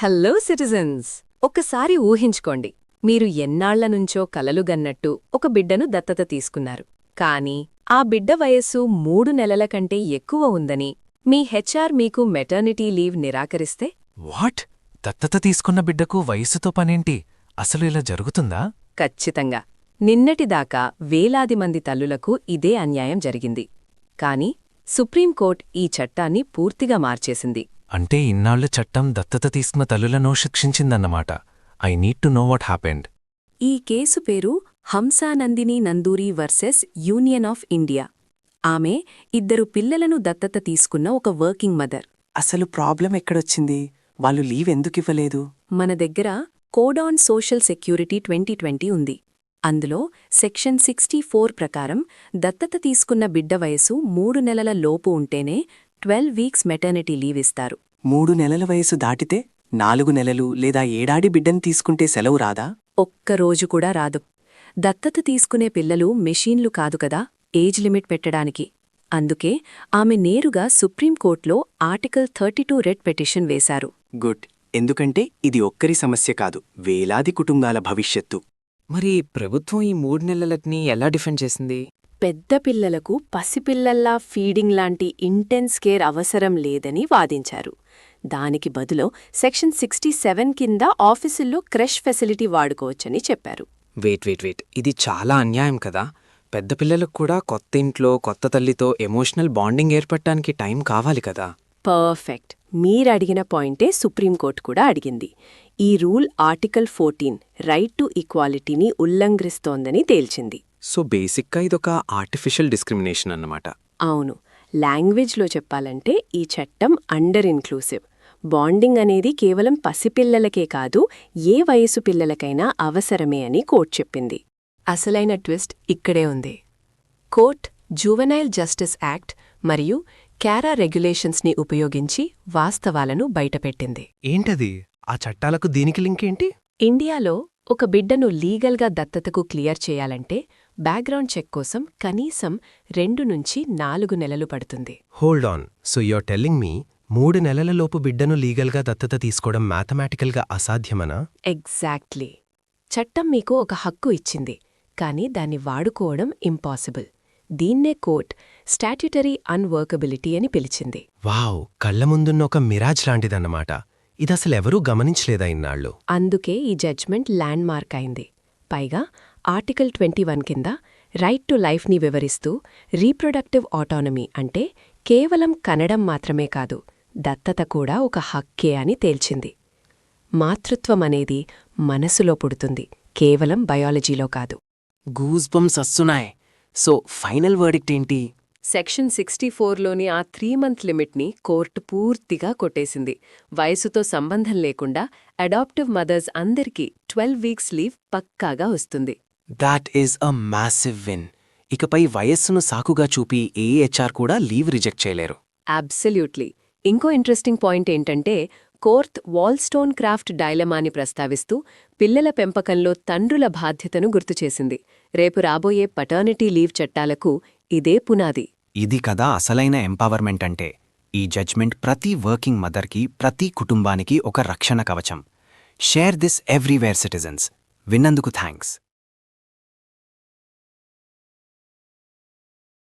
Hello citizens, ఒకసారి ఊహించుకోండి, మీరు ఎన్నాళ్ల నుంచో కలలుగన్నట్టు ఒక బిడ్డను దత్తత తీసుకున్నారు. కానీ ఆ బిడ్డ వయస్సు 3 నెలల కంటే ఎక్కువ ఉందని మీ హెచ్ఆర్ మీకు మెటర్నిటీ లీవ్ నిరాకరిస్తే? వాట్? దత్తత తీసుకున్న బిడ్డకు వయస్సుతో పనేంటి? అసలు ఇలా జరుగుతుందా? ఖచ్చితంగా. నిన్నటిదాకా వేలాది మంది తల్లులకు ఇదే అన్యాయం జరిగింది. కాని సుప్రీంకోర్టు ఈ చట్టాన్ని పూర్తిగా మార్చేసింది. అంటే ఇన్నాళ్ల చట్టం దత్తత తీసుకున్న తల్లులను శిక్షించిందన్నమాట. I need to know what happened. ఈ కేసు పేరు Hamsanandini Nanduri versus Union of India. ఆమె 2 పిల్లలను దత్తత తీసుకున్న ఒక వర్కింగ్ మదర్. అసలు ప్రాబ్లం ఎక్కడొచ్చింది? వాళ్ళు లీవ్ ఎందుకివ్వలేదు? మన దగ్గర కోడ్ ఆన్ సోషల్ సెక్యూరిటీ 2020 ఉంది. అందులో సెక్షన్ 64 ప్రకారం దత్తత తీసుకున్న బిడ్డ వయసు 3 నెలల లోపు ఉంటేనే 12 వీక్స్ మెటర్నిటీ లీవ్ ఇస్తారు. 3 నెలల వయసు దాటితే 4 నెలలు లేదా ఏడాది బిడ్డను తీసుకుంటే సెలవు రాదా? ఒక్కరోజు కూడా రాదు. దత్తత తీసుకునే పిల్లలు మెషీన్లు కాదు కదా ఏజ్ లిమిట్ పెట్టడానికి. అందుకే ఆమె నేరుగా సుప్రీంకోర్టులో ఆర్టికల్ 32 రెడ్ పెటిషన్ వేశారు. గుడ్. ఎందుకంటే ఇది ఒక్కరి సమస్య కాదు, వేలాది కుటుంబాల భవిష్యత్తు. మరి ప్రభుత్వం ఈ 3 నెలలకి ఎలా డిఫెండ్ చేసింది? పెద్ద పిల్లలకు పసిపిల్లల్లా ఫీడింగ్ లాంటి ఇంటెన్స్ కేర్ అవసరం లేదని వాదించారు. దానికి బదులు సెక్షన్ 67 కింద ఆఫీసుల్లో క్రష్ ఫెసిలిటీ వాడుకోవచ్చని చెప్పారు. వెయిట్, ఇది చాలా అన్యాయం కదా. పెద్ద పిల్లలకు కూడా కొత్త ఇంట్లో కొత్త తల్లితో ఎమోషనల్ బాండింగ్ ఏర్పడటానికి టైం కావాలి కదా. పర్ఫెక్ట్. మీరడిగిన పాయింటే సుప్రీంకోర్టు కూడా అడిగింది. ఈ రూల్ ఆర్టికల్ 14 రైట్ టు ఈక్వాలిటీని ఉల్లంఘిస్తోందని తేల్చింది. సో బేసిక్గా ఇదొక ఆర్టిఫిషియల్ డిస్క్రిమినేషన్ అన్నమాట. అవును. లాంగ్వేజ్లో చెప్పాలంటే ఈ చట్టం అండర్ ఇన్క్లూసివ్. బాండింగ్ అనేది కేవలం పసిపిల్లలకే కాదు, ఏ వయసు పిల్లలకైనా అవసరమే అని కోర్టు చెప్పింది. అసలైన ట్విస్ట్ ఇక్కడే ఉంది. కోర్ట్ జువెనైల్ జస్టిస్ యాక్ట్ మరియు క్యారా రెగ్యులేషన్స్ని ఉపయోగించి వాస్తవాలను బయటపెట్టింది. ఏంటది? ఆ చట్టాలకు దీనికి లింకేంటి? ఇండియాలో ఒక బిడ్డను లీగల్గా దత్తతకు క్లియర్ చేయాలంటే బ్యాక్గ్రౌండ్ చెక్ కోసం కనీసం 2 నుంచి 4 నెలలు పడుతుంది. Hold on. So you're telling me 3 నెలలలోపు బిడ్డను లీగల్గా దత్తత తీసుకోవడం మ్యాథమెటికల్గా అసాధ్యమనా? ఎగ్జాక్ట్లీ. చట్టం మీకు ఒక హక్కు ఇచ్చింది, కానీ దాన్ని వాడుకోవడం ఇంపాసిబుల్. దీన్నే కోర్ట్ స్టాట్యుటరీ అన్వర్కబిలిటీ అని పిలిచింది. వావ్, కళ్ల ముందున్న ఒక మిరాజ్ లాంటిదన్నమాట. ఇదసలెవరూ గమనించలేదా ఇన్నాళ్ళు? అందుకే ఈ జడ్జ్మెంట్ ల్యాండ్ మార్క్ అయింది. పైగా ఆర్టికల్ 21 కింద రైట్ టు లైఫ్ని వివరిస్తూ రీప్రొడక్టివ్ ఆటానమీ అంటే కేవలం కనడం మాత్రమే కాదు, దత్తత కూడా ఒక హక్కే అని తేల్చింది. మాతృత్వమనేది మనసులో పుడుతుంది, కేవలం బయాలజీలో కాదు. గూస్ బంప్స్ వస్తున్నాయి. సో ఫైనల్ వర్డిక్ట్ ఏంటి? సెక్షన్ 64లోని ఆ 3 మంత్ లిమిట్ని కోర్టు పూర్తిగా కొట్టేసింది. వయసుతో సంబంధం లేకుండా అడాప్టివ్ మదర్స్ అందరికీ 12 వీక్స్ లీవ్ పక్కాగా వస్తుంది. That is a massive win. ఇకపై వయస్సును సాకుగా చూపి ఏ హెచ్ఆర్ కూడా లీవ్ రిజెక్ట్ చేయలేరు. అబ్సల్యూట్లీ. ఇంకో ఇంట్రెస్టింగ్ పాయింట్ ఏంటంటే కోర్ట్ వాల్స్టోన్ క్రాఫ్ట్ డైలమాని ప్రస్తావిస్తూ పిల్లల పెంపకంలో తండ్రుల బాధ్యతను గుర్తుచేసింది. రేపు రాబోయే పటర్నిటీ లీవ్ చట్టాలకు ఇదే పునాది. ఇది కదా అసలైన ఎంపవర్మెంట్ అంటే. ఈ జడ్జ్మెంట్ ప్రతి వర్కింగ్ మదర్కి, ప్రతి కుటుంబానికి ఒక రక్షణ కవచం. Share this everywhere citizens. విన్నందుకు థ్యాంక్స్.